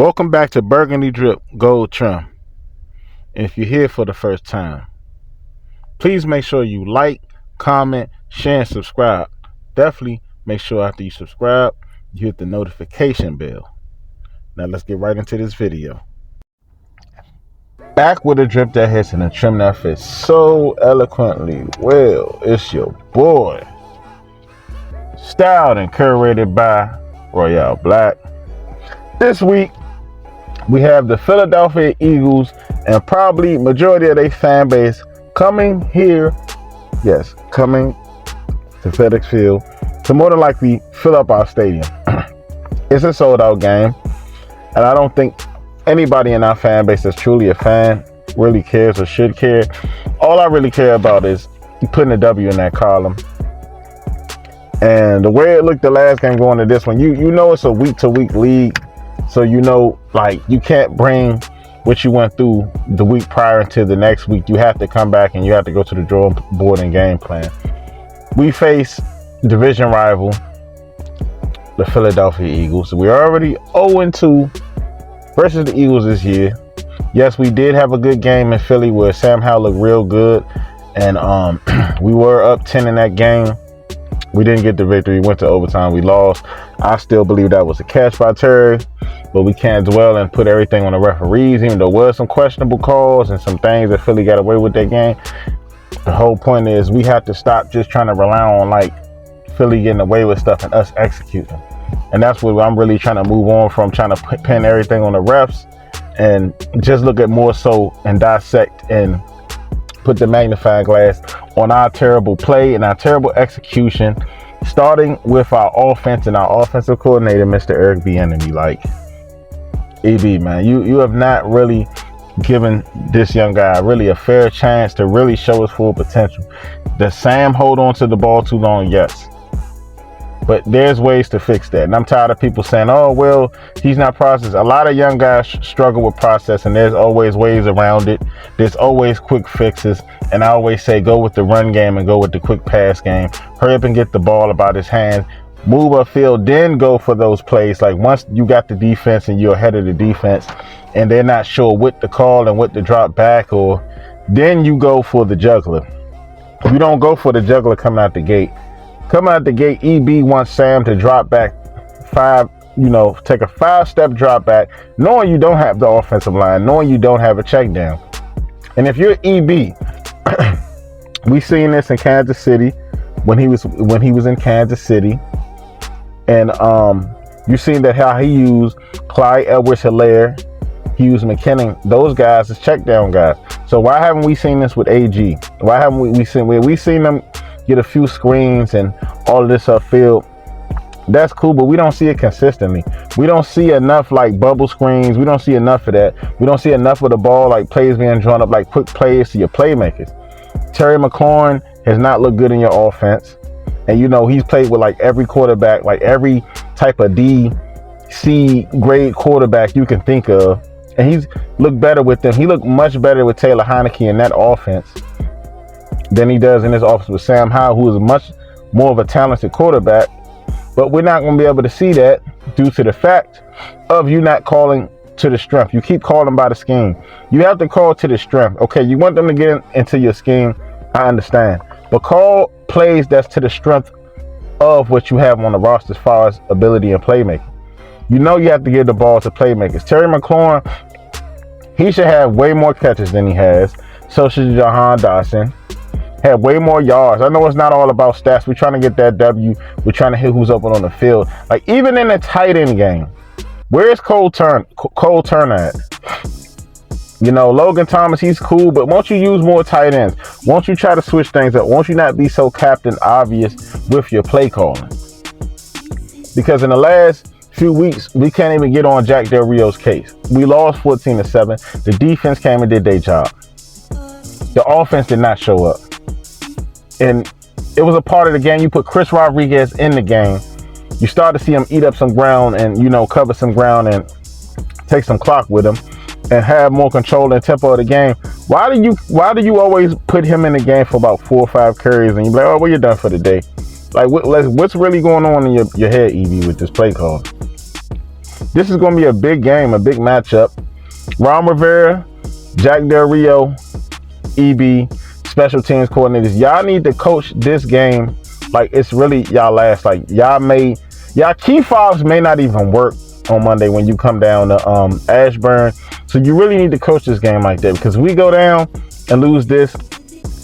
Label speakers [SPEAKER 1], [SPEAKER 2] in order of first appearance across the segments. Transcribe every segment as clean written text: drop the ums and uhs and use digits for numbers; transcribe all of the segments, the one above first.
[SPEAKER 1] Welcome back to Burgundy Drip Gold Trim. And if you're here for the first time, please make sure you like, comment, share, and subscribe. Definitely make sure after you subscribe, you hit the notification bell. Now let's get right into this video. Back with a drip that hits and a trim that fits so eloquently well. It's your boy. Styled and curated by Royale Black. This week, we have the Philadelphia Eagles and probably majority of their fan base coming here, coming to FedEx Field to more than likely fill up our stadium. It's a sold out game, and I don't think anybody in our fan base that's truly a fan really cares or should care. All I really care about is putting a W in that column. And the way it looked the last game going to this one, you know it's a week to week league. So you know, like, you can't bring what you went through the week prior to the next week. You have to come back and you have to go to the drawing board and game plan. We face division rival, the Philadelphia Eagles. We're already 0-2 versus the Eagles this year. Yes, we did have a good game in Philly where Sam Howell looked real good. And we were up 10 in that game. We didn't get the victory. Went to overtime. We lost. I still believe that was a catch by Terry, but we can't dwell and put everything on the referees, even though there was some questionable calls and some things that Philly got away with that game. The whole point is we have to stop just trying to rely on like Philly getting away with stuff and us executing. And that's what I'm really trying to move on from, trying to pin everything on the refs and just look at more so and dissect and put the magnifying glass on our terrible play and our terrible execution, starting with our offense and our offensive coordinator, Mr. Eric Bieniemy. Like, EB, man, you have not really given this young guy really a fair chance to really show his full potential. Does Sam hold on to the ball too long? Yes. But there's ways to fix that. And I'm tired of people saying, oh, well, he's not processed. A lot of young guys struggle with process, and there's always ways around it. There's always quick fixes. And I always say, go with the run game and go with the quick pass game. Hurry up and get the ball about his hands. Move upfield, then go for those plays. Like, once you got the defense and you're ahead of the defense and they're not sure what to call and what to drop back, or then you go for the juggler. You don't go for the juggler coming out the gate. Coming out the gate, EB wants Sam to drop back take a 5-step drop back, knowing you don't have the offensive line, knowing you don't have a check down. And if you're EB, we seen this in Kansas City when he was in Kansas City, and you seen that how he used Clyde Edwards-Helaire, he used McKinnon, those guys as check down guys. So why haven't we seen this with AG? Why haven't we seen them get a few screens and all of this upfield? That's cool, but we don't see it consistently. We don't see enough like bubble screens. We don't see enough of that. We don't see enough of the ball, like plays being drawn up, like quick plays to your playmakers. Terry McLaurin has not looked good in your offense. And he's played with like every quarterback, like every type of D, C grade quarterback you can think of. And he's looked better with them. He looked much better with Taylor Heineke in that offense than he does in his offense with Sam Howell, who is much more of a talented quarterback. But we're not going to be able to see that due to the fact of you not calling to the strength. You keep calling by the scheme. You have to call to the strength. Okay, you want them to get into your scheme, I understand. But call plays that's to the strength of what you have on the roster as far as ability and playmaking. You have to give the ball to playmakers. Terry McLaurin, he should have way more catches than he has. So should Jahan Dotson. Have way more yards. I know it's not all about stats. We're trying to get that W. We're trying to hit who's open on the field. Like, even in the tight end game, where's Cole Turner at? Logan Thomas, he's cool, but won't you use more tight ends? Won't you try to switch things up? Won't you not be so captain obvious with your play calling? Because in the last few weeks, we can't even get on Jack Del Rio's case. We lost 14-7. The defense came and did their job. The offense did not show up. And it was a part of the game. You put Chris Rodriguez in the game. You start to see him eat up some ground and, cover some ground and take some clock with him and have more control and tempo of the game. Why do you always put him in the game for about 4 or 5 carries and you're like, oh, well, you're done for the day? Like, what's really going on in your head, Evie, with this play call? This is going to be a big game, a big matchup. Ron Rivera, Jack Del Rio, EB, special teams coordinators. Y'all need to coach this game like it's really y'all last. Like y'all key fobs may not even work on Monday when you come down to Ashburn. So you really need to coach this game like that, because we go down and lose this,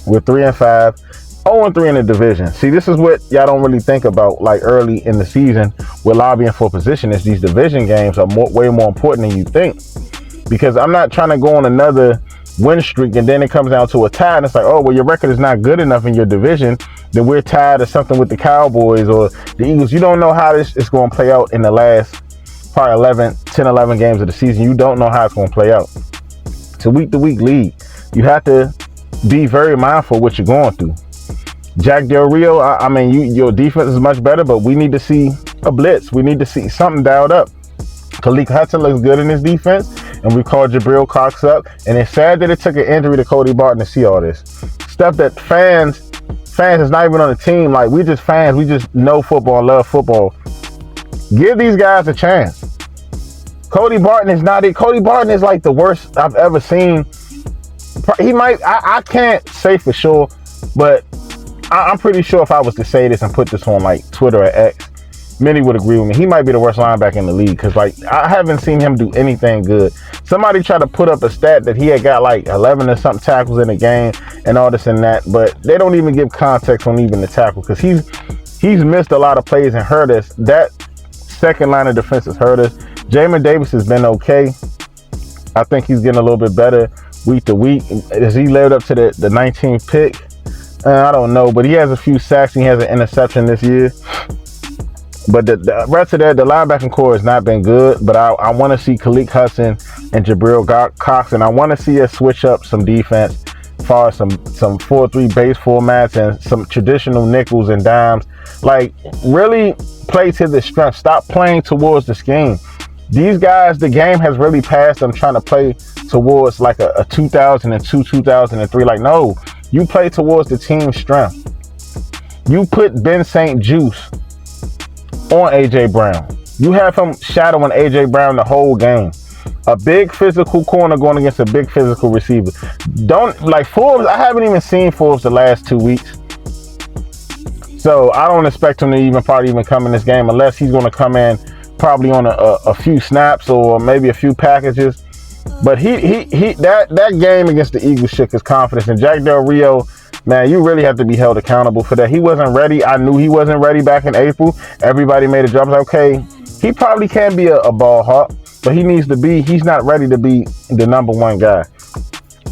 [SPEAKER 1] we're 3-5, 0-3 in the division. See, this is what y'all don't really think about, like early in the season, we're lobbying for position. Is these division games are way more important than you think. Because I'm not trying to go on another win streak and then it comes down to a tie and it's like, oh, well, your record is not good enough in your division, then we're tied or something with the Cowboys or the Eagles. You don't know how this is going to play out in the last probably 10, 11 games of the season. You don't know how it's going to play out. It's a week-to-week league. You have to be very mindful of what you're going through. Jack Del Rio, I mean, your defense is much better, but we need to see a blitz. We need to see something dialed up. Khalil Hudson looks good in his defense, and we called Jabril Cox up. And it's sad that it took an injury to Cody Barton to see all this stuff that fans is not even on the team. Like, we just fans, we just know football, love football. Give these guys a chance. Cody Barton is not it. Cody Barton is like the worst I've ever seen. He might, I can't say for sure, but I'm pretty sure if I was to say this and put this on like Twitter or X, many would agree with me. He might be the worst linebacker in the league, because like I haven't seen him do anything good. Somebody tried to put up a stat that he had got like 11 or something tackles in the game and all this and that, but they don't even give context on even the tackle, because he's missed a lot of plays and hurt us. That second line of defense has hurt us. Jamin Davis has been okay. I think he's getting a little bit better week to week. Has he lived up to the 19th pick? I don't know, but he has a few sacks and he has an interception this year. But the rest of that, the linebacking core has not been good. But I want to see Khalil Hudson and Jabril Cox, and I want to see us switch up some defense, as far as some 4-3 base formats and some traditional nickels and dimes. Like, really play to the strength. Stop playing towards the scheme. These guys, the game has really passed them trying to play towards like a 2002, 2003. Like, no, you play towards the team's strength. You put Ben St. Juice on A.J. Brown. You have him shadowing A.J. Brown the whole game. A big physical corner going against a big physical receiver. Don't, like Forbes, I haven't even seen Forbes the last 2 weeks. So I don't expect him to probably even come in this game unless he's going to come in probably on a few snaps or maybe a few packages. But that game against the Eagles shook his confidence. And Jack Del Rio, man, you really have to be held accountable for that. He wasn't ready. I knew he wasn't ready back in April. Everybody made a jump. Like, okay, he probably can be a ball hawk, but he's not ready to be the number one guy.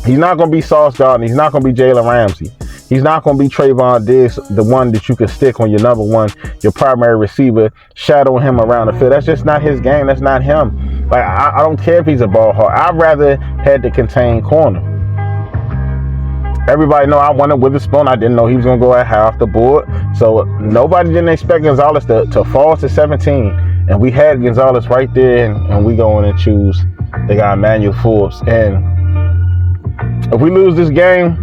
[SPEAKER 1] He's not going to be Sauce Gardner. He's not going to be Jalen Ramsey. He's not going to be Trayvon Diggs, the one that you can stick on your number one, your primary receiver, shadowing him around the field. That's just not his game. That's not him. Like, I don't care if he's a ball hawk. I'd rather had the contained corner. Everybody know I wanted Witherspoon. I didn't know he was going to go at half the board. So nobody didn't expect Gonzalez to fall to 17. And we had Gonzalez right there, and we go in and choose the guy, Emmanuel Forbes. And if we lose this game,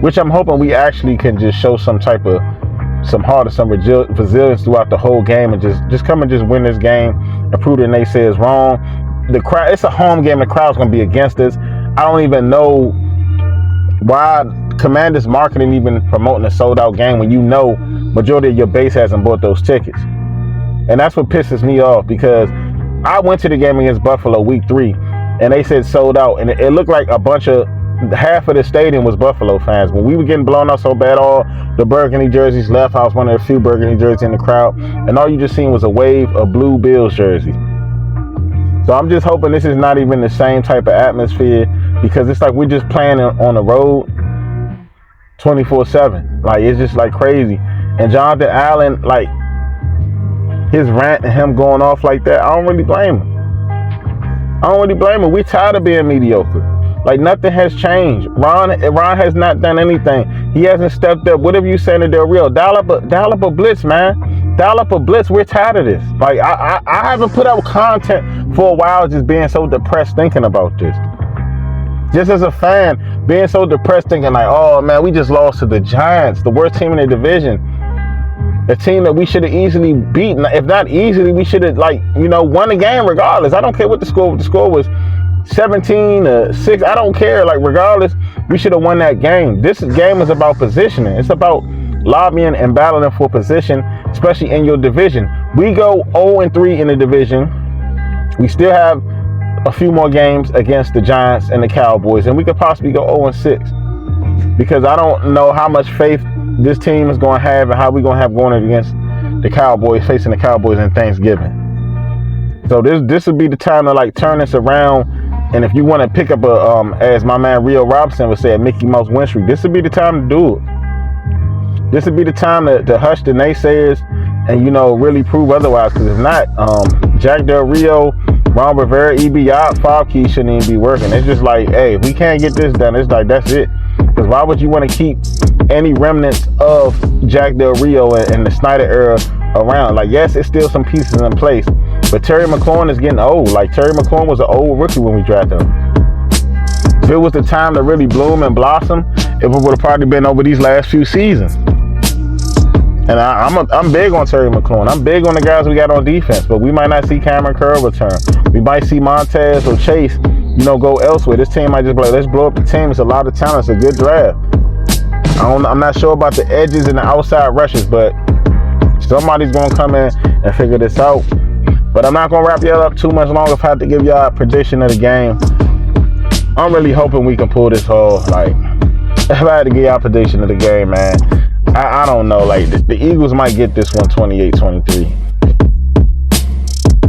[SPEAKER 1] which I'm hoping we actually can just show some heart or some resilience throughout the whole game and just come and just win this game and prove that they say is wrong. The crowd, it's a home game. The crowd's going to be against us. I don't even know why Commanders marketing even promoting a sold out game when you know majority of your base hasn't bought those tickets. And that's what pisses me off, because I went to the game against Buffalo week 3 and they said sold out, and it looked like half of the stadium was Buffalo fans. When we were getting blown out so bad, all the burgundy jerseys left. I was one of the few burgundy jerseys in the crowd, and all you just seen was a wave of blue Bills jerseys. So I'm just hoping this is not even the same type of atmosphere, because it's like we're just playing on the road 24/7. Like, it's just like crazy. And Jonathan Allen, like, his rant and him going off like that, I don't really blame him. We tired of being mediocre. Like, nothing has changed. Ron has not done anything. He hasn't stepped up. Whatever you saying to Del Rio, dial up a blitz, man. Dial up a blitz. We're tired of this. Like, I haven't put out content for a while, just being so depressed thinking about this. Just as a fan, being so depressed thinking like, oh man, we just lost to the Giants, the worst team in the division. A team that we should have easily beaten. If not easily, we should have, like, won the game regardless. I don't care what the score was. The score was 17-6. I don't care. Like, regardless, we should have won that game. This game is about positioning. It's about lobbying and battling for position, especially in your division. We go 0-3 in the division. We still have a few more games against the Giants and the Cowboys, and we could possibly go 0-6, because I don't know how much faith this team is going to have and how we're going to have going against the Cowboys, facing the Cowboys in Thanksgiving. So this would be the time to, like, turn this around. And if you want to pick up a, as my man Rio Robinson would say, a Mickey Mouse win streak, this would be the time to do it. This would be the time to hush the naysayers and, really prove otherwise. Because if not, Jack Del Rio, Ron Rivera, EB, 5 keys shouldn't even be working. It's just like, hey, if we can't get this done, it's like, that's it. Because why would you want to keep any remnants of Jack Del Rio and the Snyder era around? Like, yes, it's still some pieces in place, but Terry McLaurin is getting old. Like, Terry McLaurin was an old rookie when we drafted him. If it was the time to really bloom and blossom, it would have probably been over these last few seasons. And I'm big on Terry McLaurin. I'm big on the guys we got on defense, but we might not see Cameron Curl return. We might see Montez or Chase, go elsewhere. This team might just be like, let's blow up the team. It's a lot of talent. It's a good draft. I'm not sure about the edges and the outside rushes, but somebody's going to come in and figure this out. But I'm not going to wrap y'all up too much longer. If I had to give y'all a prediction of the game, I'm really hoping we can pull this off. Like, if I had to give y'all a prediction of the game, man, I don't know. Like, the Eagles might get this one 28-23.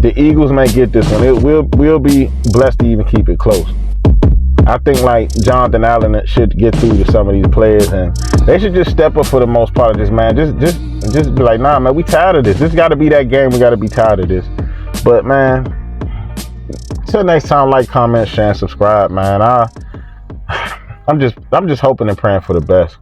[SPEAKER 1] The Eagles might get this one. We'll be blessed to even keep it close. I think, like, Jonathan Allen should get through to some of these players, and they should just step up for the most part of this, man. Just be like, nah, man, we tired of this. This got to be that game. We got to be tired of this. But, man, till next time, like, comment, share, and subscribe, man. I'm just hoping and praying for the best.